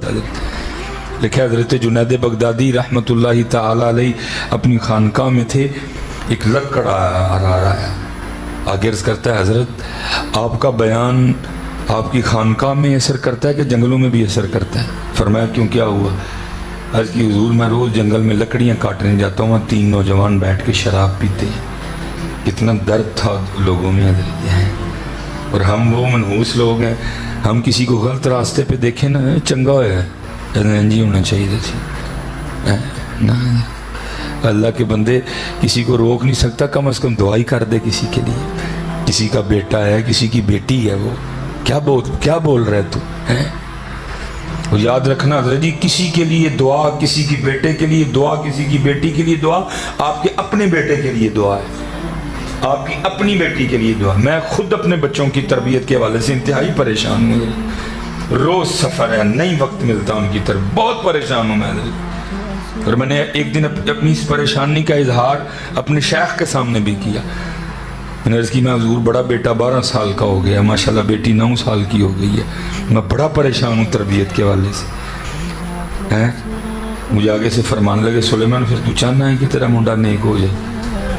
ہوتا ہے۔ لکھا حضرت جنید بغدادی رحمۃ اللہ تعالی علیہ اپنی خانقاہ میں تھے، ایک لکڑ آ رہا ہے، آگے عرض کرتا ہے حضرت آپ کا بیان آپ کی خانقاہ میں اثر کرتا ہے کہ جنگلوں میں بھی اثر کرتا ہے؟ فرمایا کیوں، کیا ہوا؟ عرض کی حضور میں روز جنگل میں لکڑیاں کاٹنے جاتا ہوں، 3 نوجوان بیٹھ کے شراب پیتے ہیں، کتنا درد تھا لوگوں میں حضرت ہے۔ اور ہم وہ منحوس لوگ ہیں، ہم کسی کو غلط راستے پہ دیکھیں نا چنگا ہوا ہے جی ہونا چاہیے تھی نا، اللہ کے بندے کسی کو روک نہیں سکتا، کم از کم دعائی کر دے کسی کے لیے، کسی کا بیٹا ہے کسی کی بیٹی ہے، وہ کیا بول رہے تو ہیں؟ اور یاد رکھنا حضرت جی، کسی کے لیے دعا، کسی کی بیٹے کے لیے دعا، کسی کی بیٹی کے لیے دعا، آپ کے اپنے بیٹے کے لیے دعا ہے، آپ کی اپنی بیٹی کے لیے دعا۔ میں خود اپنے بچوں کی تربیت کے حوالے سے انتہائی پریشان ہوں، روز سفر ہے، نہیں وقت ملتا ان کی طرف، بہت پریشان ہوں میں حضرت۔ اور میں نے ایک دن اپنی اس پریشانی کا اظہار اپنے شیخ کے سامنے بھی کیا، میں نے عرض کی میں حضور بڑا بیٹا 12 سال کا ہو گیا، ماشاءاللہ بیٹی 9 سال کی ہو گئی ہے، میں بڑا پریشان ہوں تربیت کے حوالے سے۔ مجھے آگے سے فرمان لگے سلیمان پھر تو چاہنا ہے کہ تیرا منڈا نیک ہو جائے؟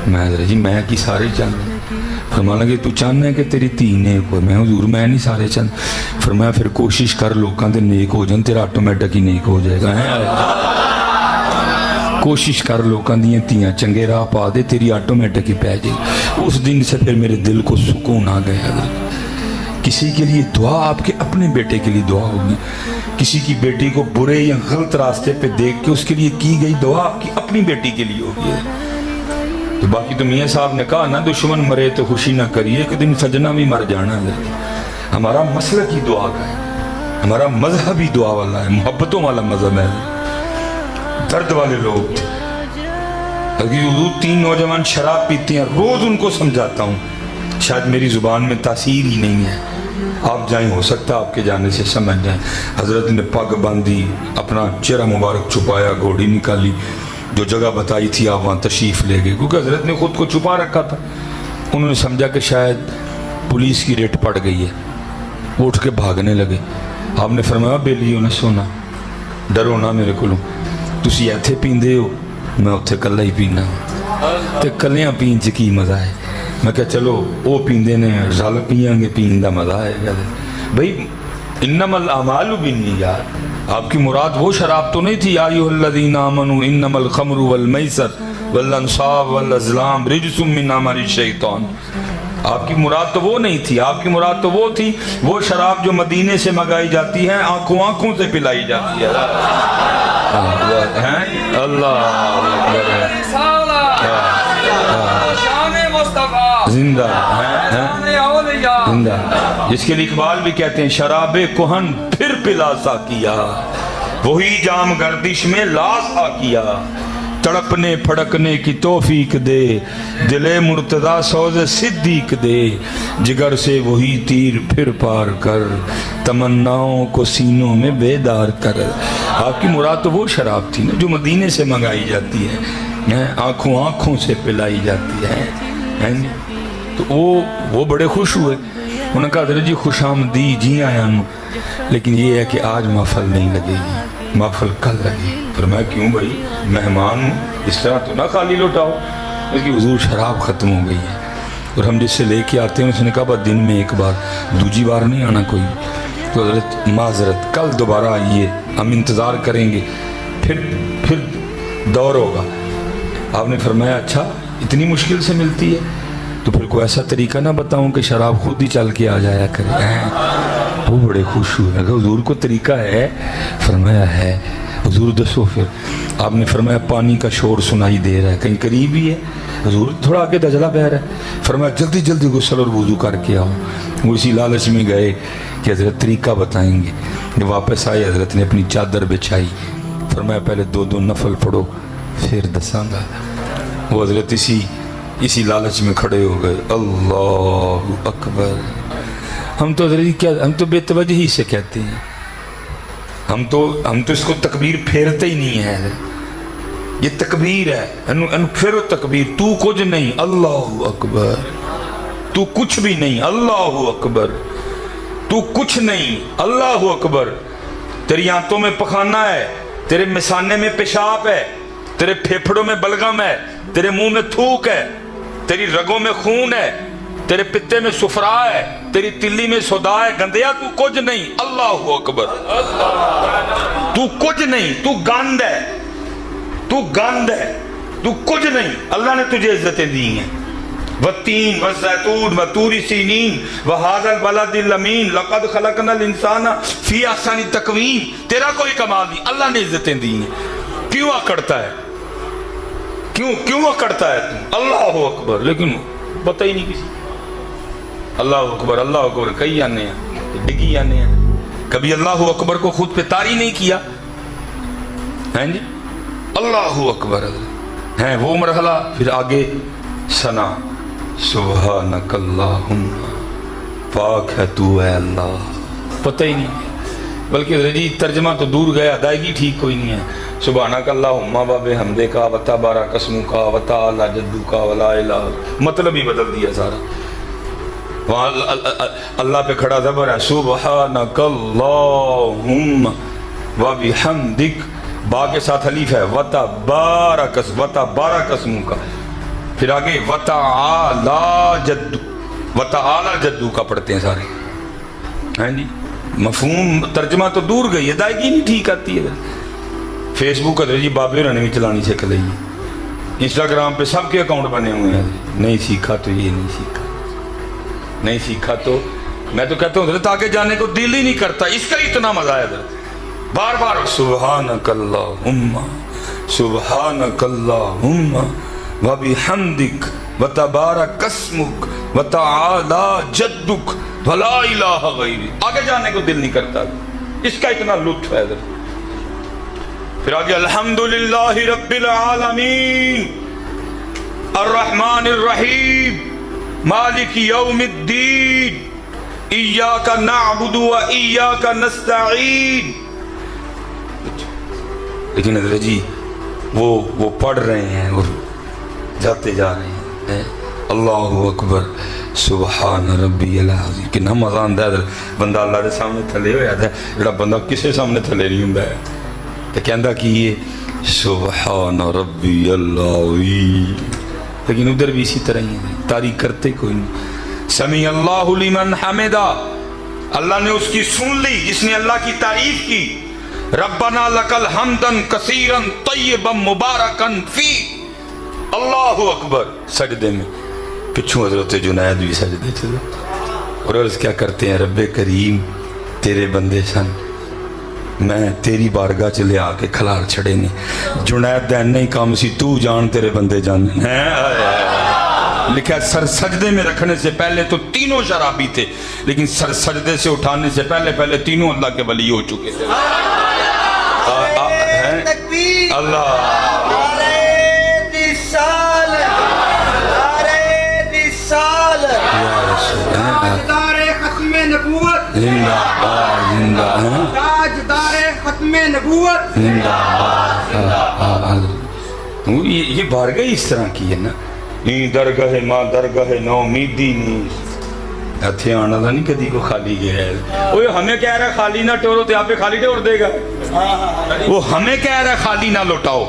میں حضرت جی میں کی سارے چاہنا ہے۔ فرمان لگے تو چاہنا ہے کہ تیری تھی نیک ہو؟ میں حضور میں نہیں سارے چاہنا۔ فرمایا پھر کوشش کر لوکاں دے نیک ہو جائیں، تیرا آٹومیٹک ہی نیک ہو جائے گا۔ کوشش کر لوکاں دیاں تیاں چنگے راہ پا دے، تیری آٹومیٹک ہی پہ جائے۔ اس دن سے پھر میرے دل کو سکون آ گیا حضرت۔ کسی کے لیے دعا آپ کے اپنے بیٹے کے لیے دعا ہوگی، کسی کی بیٹی کو برے یا غلط راستے پہ دیکھ کے اس کے لیے کی گئی دعا آپ کی اپنی بیٹی کے لیے ہوگی۔ تو باقی تو میاں صاحب نے کہا نا دشمن مرے تو خوشی نہ کریے، ایک دن سجنا بھی مر جانا ہے۔ ہمارا مسلک ہی دعا کا ہے، ہمارا مذہب ہی دعا والا ہے، محبتوں والا مذہب ہے، درد والے لوگ تھے۔ حضور 3 نوجوان شراب پیتے ہیں، روز ان کو سمجھاتا ہوں، شاید میری زبان میں تاثیر ہی نہیں ہے، آپ جائیں ہو سکتا ہے آپ کے جانے سے سمجھ جائیں۔ حضرت نے پگ باندھی، اپنا چہرہ مبارک چھپایا، گھوڑی نکالی، جو جگہ بتائی تھی آپ وہاں تشریف لے گئے، کیونکہ حضرت نے خود کو چھپا رکھا تھا۔ انہوں نے سمجھا کہ شاید پولیس کی ریٹ پڑ گئی ہے، وہ اٹھ کے بھاگنے لگے۔ آپ نے فرمایا بیلیوں نے سونا، ڈرو نہ میرے کو، تسی ایتھے پیندے ہو، میں اتھے کلا ہی پینا، تے کلیاں پین چ کی مزہ ہے۔ میں کہا چلو وہ پیندے نے رل پیاں گے، پین دا مزہ ہے بھائی، انما الاعمال بالنیات۔ آپ کی مراد وہ شراب تو نہیں تھی، یا ایھا الذین آمنوا انما الخمر والمیسر والانصاب والازلام رجس من عمل الشیطان۔ آپ کی مراد تو وہ نہیں تھی، آپ کی مراد تو وہ تھی، وہ شراب جو مدینے سے منگائی جاتی ہے، آنکھوں سے پلائی جاتی ہے۔ زندہ جس کے لیے اقبال بھی کہتے ہیں شراب کہن پھر پلا سا کیا، وہی جام گردش میں لا سا کیا، تڑپنے پھڑکنے کی توفیق دے، دل مرتضی سوز صدیق دے، جگر سے وہی تیر پھر پار کر، تمناؤں کو سینوں میں بیدار کر۔ آپ کی مراد تو وہ شراب تھی نا جو مدینے سے منگائی جاتی ہے، آنکھوں سے پلائی جاتی ہے۔ تو وہ بڑے خوش ہوئے، انہوں نے کہا حضرت جی خوش آمدی، جی آیا ہوں، لیکن یہ ہے کہ آج محفل نہیں لگے گی، محفل کل لگے۔ فرمایا کیوں بھائی، مہمان ہوں، اس طرح تو نہ خالی لوٹاؤ۔ اس کی حضور شراب ختم ہو گئی ہے، اور ہم جس سے لے کے آتے ہیں اس نے کہا بس دن میں ایک بار، دوسری بار نہیں آنا کوئی۔ تو حضرت معذرت، کل دوبارہ آئیے، ہم انتظار کریں گے، پھر دور ہوگا۔ آپ نے فرمایا اچھا اتنی مشکل سے ملتی ہے، تو پھر کوئی ایسا طریقہ نہ بتاؤں کہ شراب خود ہی چل کے آ جایا کرے۔ وہ بڑے خوش ہوئے، اگر حضور کو طریقہ ہے؟ فرمایا ہے۔ حضور دسو پھر۔ آپ نے فرمایا پانی کا شور سنائی دے رہا ہے، کہیں قریب ہی ہے؟ حضور تھوڑا آگے دجلہ بہہ رہا ہے۔ فرمایا جلدی جلدی غسل اور وضو کر کے آؤ۔ وہ اسی لالچ میں گئے کہ حضرت طریقہ بتائیں گے۔ جب واپس آئے حضرت نے اپنی چادر بچھائی، فرمایا پہلے 2 نفل پڑھو پھر دساں گا۔ وہ حضرت اسی لالچ میں کھڑے ہو گئے، اللہ اکبر۔ ہم تو حضرت کیا، ہم تو بے توجہی سے کہتے ہیں، ہم تو اس کو تکبیر پھیرتے ہی نہیں ہے۔ یہ تکبیر ہے، پھیرو تکبیر، تو کچھ نہیں، اللہ اکبر، تو کچھ بھی نہیں، اللہ اکبر، تو کچھ نہیں، اللہ اکبر، تیری آنتوں میں پخانا ہے، تیرے مثانے میں پیشاب ہے، تیرے پھیپھڑوں میں بلغم ہے، تیرے منہ میں تھوک ہے، تیری رگوں میں خون ہے، تیرے پتے میں سفرا ہے، تیری تلی میں سودا ہے، گندیا تو کچھ نہیں۔ اللہ اکبر، تو کچھ نہیں، تو گند ہے، تو گند ہے، تو کچھ نہیں۔ اللہ نے تجھے عزتیں دی ہیں۔ والتین والزیتون وطور سینین وہذا البلد الامین لقد خلقنا الانسان فی احسن تقویم۔ تیرا کوئی کمال نہیں، اللہ نے عزتیں دی ہیں۔ کیوں اکڑتا ہے؟ کیوں اکڑتا ہے تم؟ اللہ اکبر، لیکن پتہ ہی نہیں کسی۔ اللہ اکبر کئی آنے ہیں، ڈگی آنے ہیں، کبھی اللہ اکبر کو خود پہ طاری نہیں کیا ہیں جی۔ اللہ اکبر ہیں وہ مرحلہ، پھر آگے ثنا، سبحانک اللہم، پاک ہے تو اے اللہ، پتہ ہی نہیں۔ بلکہ رجی ترجمہ تو دور گیا، ادائیگی ٹھیک کوئی نہیں ہے۔ سبحانک اللہم وبحمدک وتبارک اسمک وتعالی جدک ولا الہ، مطلب ہی بدل دیا سارا۔ وہاں اللہ پہ کھڑا زبر ہے، سبحانک اللہم وبحمدک، با کے ساتھ حلیف ہے، وتبارک اسمک، پھر آگے وتعالی جدو کا پڑھتے ہیں سارے ہیں جی۔ مفہوم ترجمہ تو دور گئی، ادائیگی نہیں ٹھیک آتی ہے۔ فیس بک ادھر جی بابے ہونا نے بھی چلانی سیکھ لی، انسٹاگرام پہ سب کے اکاؤنٹ بنے ہوئے ہیں۔ نہیں سیکھا تو یہ نہیں سیکھا تو میں تو کہتا ہوں حضرت آگے جانے کو دل ہی نہیں کرتا، اس کا اتنا مزہ ہے حضرت، بار بار سبحانک اللہم سبحانک اللہم وبحمدک وتبارک اسمک وتعالی جدک ولا الہ غیرک، آگے جانے کو دل نہیں کرتا، اس کا اتنا لطف ہے حضرت۔ پھر آگے الحمدللہ رب العالمین الرحمن الرحیم مالک یوم الدین ایاک نعبد و ایاک نستعین۔ لیکن حضرت جی وہ پڑھ رہے ہیں اور جاتے جا رہے ہیں، اللہ اکبر سبحان ربی العظیم۔ کتنا مزہ آتا ہے بندہ اللہ کے سامنے تھلے ہو جاتا ہے، جڑا بندہ کسی سامنے تھلے نہیں ہوندا ہے تو کہندا کہ یہ سبحان ربی العظیم، لیکن ادھر بھی اسی طرح ہی ہے، تعریف کرتے کوئی نہیں۔ سمیع اللہ لمن حمدہ، اللہ نے اس کی سن لی جس نے اللہ کی تعریف کی۔ ربنا لکل حمدن کثیرا طیبا مبارکا فی، اللہ اکبر، سجدے میں پچھوں حضرت جنید بھی سجدے چلے اور عرض کیا کرتے ہیں، رب کریم تیرے بندے سن، میں تیری بارگاہ چ لے آ کے کھلار چھڑے نہیں، جنید دین نہیں کام سی، تو جان تیرے بندے جان ہیں۔ لکھا سر سجدے میں رکھنے سے پہلے تو تینوں شرابی تھے، لیکن سر سجدے سے اٹھانے سے پہلے تینوں اللہ کے ولی ہو چکے تھے۔ اللہ یہ بارگاہ اس طرح کی ہے نا، درگاہ ماں درگاہ نو امیدی نہیں اتھے آنا تھا، نہیں کدی کو خالی گیا ہے۔ وہ ہمیں کہہ رہا ہے خالی نہ ٹورو تو آپ پہ خالی ٹور دے گا، وہ ہمیں کہہ رہا ہے خالی نہ لوٹاؤ،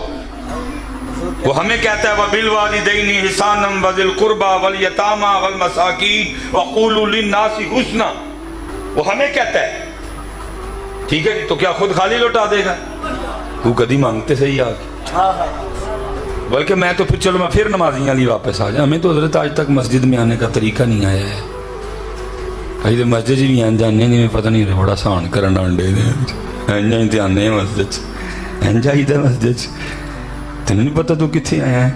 وہ ہمیں کہتا ہے وَبِالْوَالِدَيْنِ إِحْسَانًا وَذِي الْقُرْبَى وَالْيَتَامَى وَالْمَسَاكِينِ وَقُولُوا لِلنَّاسِ حُسْنًا، وہ ہمیں کہتا ہے، ٹھیک ہے تو کیا خود خالی لوٹا دے گا؟ تو کدی مانگتے صحیح آگے، بلکہ میں تو پھر چلو میں پھر نمازیاں لی واپس آ جائیں، ہمیں تو حضرت آج تک مسجد میں آنے کا طریقہ نہیں آیا ہے، کہیں تو مسجد بھی آن جانے ہیں، میں پتہ نہیں رہے بڑا سان کرن ڈانڈے دے انجا ہی آنے ہیں مسجد، انجا ہی دے مسجد، تینوں نہیں پتہ تو کتنے آیا ہے۔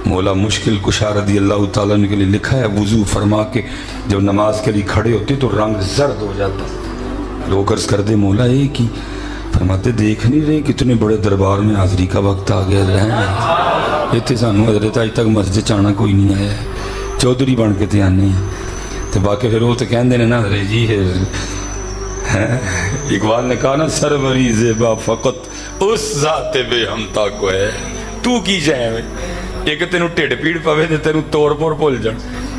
مولا مشکل کشا رضی اللہ تعالیٰ عنہ کے لیے لکھا ہے، وضو فرما کے جب نماز کے لیے کھڑے ہوتے تو رنگ زرد ہو جاتا، لوگ عرض کر دے مولا ایک ہی، فرماتے دیکھ نہیں رہے کتنے بڑے دربار میں حاضری کا وقت آ گیا رہے، اتنے سانو حضرت آج تک مسجد چانا کوئی نہیں آیا ہے، چودھری بن کے تے آنے ہیں، تو باقی پھر وہ تو کہن دینے نا حضرت جی اقبال نے کہا نا سروری زیبا فقط اس ذات بے ہمتا کو ہے، تو کی جائے میں ایک تینوں ٹیڑ پیڑ پوے دے تینوں توڑ پور بھول جان،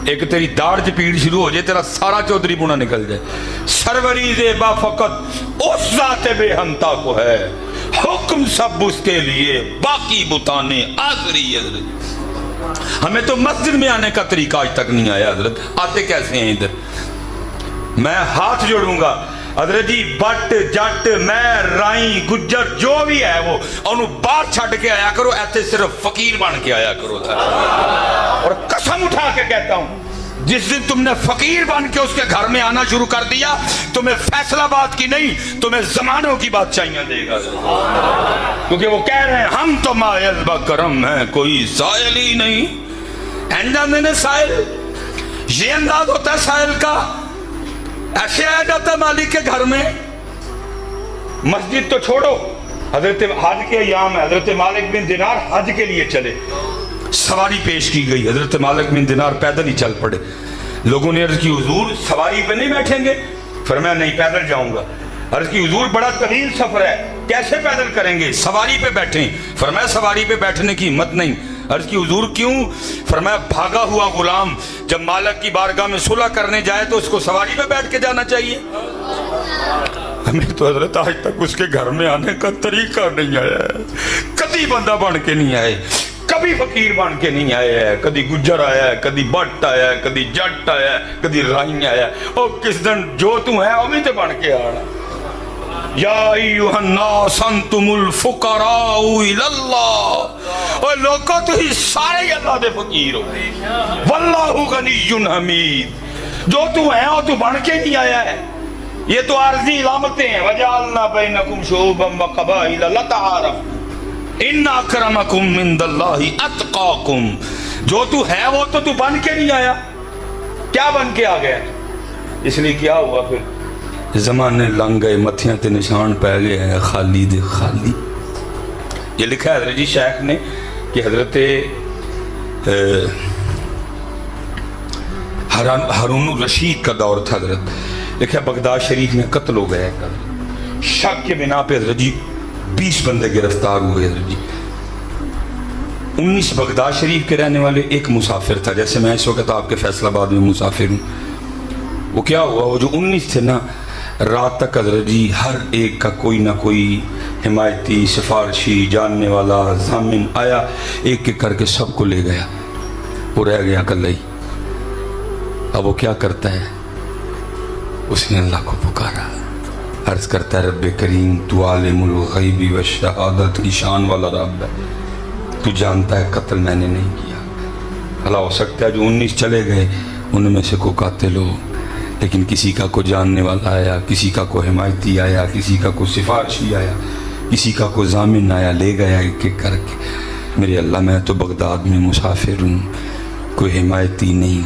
ایک تیری داڑھ چ پیڑ شروع ہو جائے تیرا سارا چودھری پونا نکل جائے. سروری زیبا فقط اس ذات بے ہمتا کو ہے, حکم سب اس کے لیے, باقی بتانے آزری. حضرت ہمیں تو مسجد میں آنے کا طریقہ آج تک نہیں آیا. حضرت آتے کیسے ہیں ادھر؟ میں ہاتھ جوڑوں گا حضرت جی, بٹ جٹ میں رائی گجر جو بھی ہے وہ انہوں باہر چھڑ کے آیا کرو, ایسے صرف فقیر بن کے آیا کرو. اور قسم اٹھا کے کہتا ہوں جس دن تم نے فقیر بن کے اس کے گھر میں آنا شروع کر دیا, تمہیں فیصلہ باد کی نہیں, تمہیں زمانوں کی بادشاہیاں دے گا. کیونکہ وہ کہہ رہے ہیں ہم تو مائل بکرم ہیں, کوئی سائل ہی نہیں. انداز نے سائل, یہ انداز ہوتا ہے سائل کا. ایسے آیا جاتا ہے مالک کے گھر میں. مسجد تو چھوڑو, حضرت حج کے ایام ہے, حضرت مالک بن دینار حج کے لیے چلے, سواری پیش کی گئی, حضرت مالک بن دینار پیدل ہی چل پڑے. لوگوں نے عرض کی حضور سواری پہ نہیں بیٹھیں گے؟ فرمایا نہیں پیدل جاؤں گا. عرض کی حضور بڑا طویل سفر ہے, کیسے پیدل کریں گے؟ سواری پہ بیٹھیں. فرمایا سواری پہ بیٹھنے کی ہمت نہیں. عرض کی حضور کیوں؟ فرمایا بھاگا ہوا غلام جب مالک کی بارگاہ میں صلح کرنے جائے تو اس کو سواری پہ بیٹھ کے جانا چاہیے. ہمیں تو حضرت آج تک اس کے گھر میں آنے کا طریقہ نہیں آیا ہے. کبھی بندہ بن کے نہیں آئے, کبھی فقیر بن کے نہیں آیا ہے. کدی گجر آیا ہے, کدی بٹ آیا ہے, کدی جٹ آیا ہے, کدی رائی آیا ہے. اور کس دن جو تو ہے وہ بھی تو بن کے آنا. یا ایوہ الناس انتم الفقراء الاللہ, اور لوگوں تو ہی سارے ہی اللہ دے فقیر ہو, واللہ غنی حمید. جو تو ہے وہ تو بن کے نہیں آیا ہے. یہ تو عارضی علامتیں ہیں. وجعلنا بینکم شعوبا وقبائل لتعارفوا ان اکرمکم عند اللہ اتقاکم. جو تو ہے وہ تو بن کے نہیں آیا. کیا بن کے آ گیا؟ اس لیے کیا ہوا پھر؟ زمانے لنگ گئے, متھیاں تے نشان پہ گئے ہیں, خالی دے خالی. یہ لکھا ہے حضرت جی شیخ نے کہ حضرت ہارون الرشید کا دور تھا. حضرت لکھا ہے بغداد شریف میں قتل ہو گیا. شک کے بنا پہ حضرت جی 20 بندے گرفتار ہوئے. حضرت جی 19 بغداد شریف کے رہنے والے, ایک مسافر تھا. جیسے میں اس وقت آپ کے فیصل آباد میں مسافر ہوں. وہ کیا ہوا, وہ جو 19 تھے نا, رات تک حضرت جی ہر ایک کا کوئی نہ کوئی حمایتی, سفارشی, جاننے والا, ضامن آیا, ایک ایک کر کے سب کو لے گیا. وہ رہ گیا اکیلا ہی. اب وہ کیا کرتا ہے, اس نے اللہ کو پکارا, عرض کرتا ہے رب کریم تو عالم الغیب والشہادت کی شان والا رب ہے, تو جانتا ہے قتل میں نے نہیں کیا. اللہ ہو سکتا ہے جو 19 چلے گئے ان میں سے کو قاتل ہو, لیکن کسی کا کو جاننے والا آیا, کسی کا کو حمایتی آیا, کسی کا کو سفارشی آیا, کسی کا کو ضامن آیا, لے گیا ایک ایک کر کے. میرے اللہ میں تو بغداد میں مسافر ہوں, کوئی حمایتی نہیں,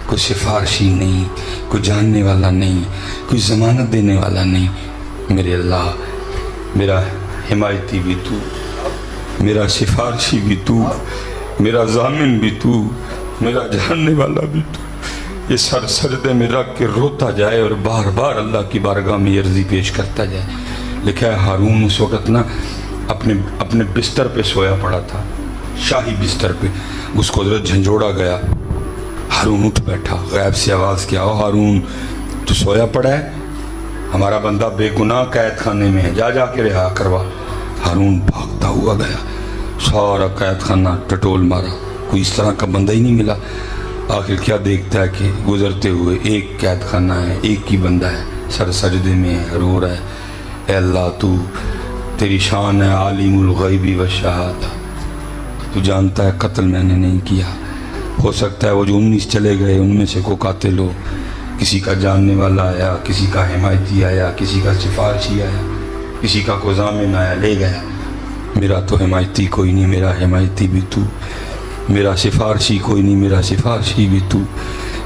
کوئی سفارشی نہیں, کوئی جاننے والا نہیں, کوئی ضمانت دینے والا نہیں. میرے اللہ میرا حمایتی بھی تو, میرا سفارشی بھی تو, میرا ضامن بھی تو, میرا جاننے والا بھی تو. یہ سر سجدے میں رکھ کے روتا جائے اور بار بار اللہ کی بارگاہ میں عرضی پیش کرتا جائے. لکھا ہے ہارون اس وقت نا اپنے بستر پہ سویا پڑا تھا, شاہی بستر پہ. اس کو حضرت جھنجھوڑا گیا. ہارون اٹھ بیٹھا, غیب سے آواز کیا, او ہارون تو سویا پڑا ہے, ہمارا بندہ بے گناہ قید خانے میں ہے, جا کے رہا کروا. ہارون بھاگتا ہوا گیا, سارا قید خانہ ٹٹول مارا, کوئی اس طرح کا بندہ ہی نہیں ملا. آخر کیا دیکھتا ہے کہ گزرتے ہوئے ایک قید خانہ ہے, ایک ہی بندہ ہے, سر سجدے میں ہے, رو رہا ہے. اے اللہ تو تیری شان ہے عالم الغیب والشہادہ, تو جانتا ہے قتل میں نے نہیں کیا. ہو سکتا ہے وہ جو 19 چلے گئے ان میں سے کو قاتل ہو, کسی کا جاننے والا آیا, کسی کا حمایتی آیا, کسی کا سفارشی آیا, کسی کا کو ضامن آیا, لے گیا. میرا تو حمایتی کوئی نہیں, میرا حمایتی بھی تو, میرا سفارشی کوئی نہیں, میرا سفارشی بھی تو,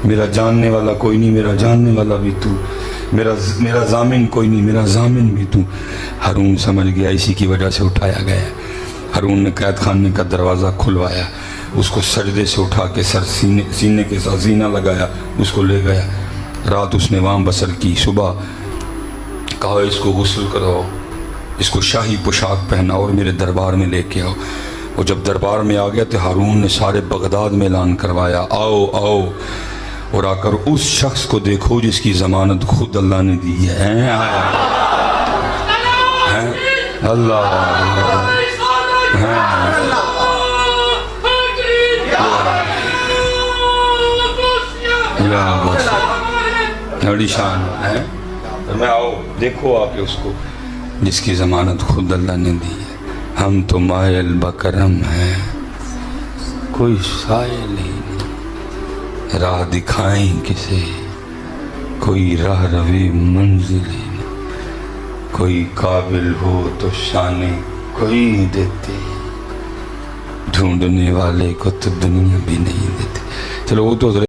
میرا جاننے والا کوئی نہیں, میرا جاننے والا بھی تو, میرا ضامن کوئی نہیں, میرا ضامن بھی تو. ہارون سمجھ گیا اسی کی وجہ سے اٹھایا گیا. ہارون نے قید خانے کا دروازہ کھلوایا, اس کو سجدے سے اٹھا کے سر سینے کے ساتھ زینہ لگایا, اس کو لے گیا. رات اس نے وہاں بسر کی. صبح کہا اس کو غسل کراؤ, اس کو شاہی پوشاک پہنا اور میرے دربار میں لے کے آؤ. وہ جب دربار میں آ گیا تو ہارون نے سارے بغداد میں اعلان کروایا آؤ آؤ، اور آ کر اس شخص کو دیکھو جس کی ضمانت خود اللہ نے دی ہے۔ اللہ بڑی شان ہے۔ میں آؤ دیکھو آ کے اس کو جس کی ضمانت خود اللہ نے دی ہے۔ ہم تو مائل بکرم ہیں، کوئی سائل ہی نہیں، راہ دکھائیں کسے، کوئی راہ روی منزل ہی نہیں، کوئی قابل ہو تو شانے کوئی دیتے، ڈھونڈنے والے کو تو دنیا بھی نہیں دیتے۔ چلو وہ تو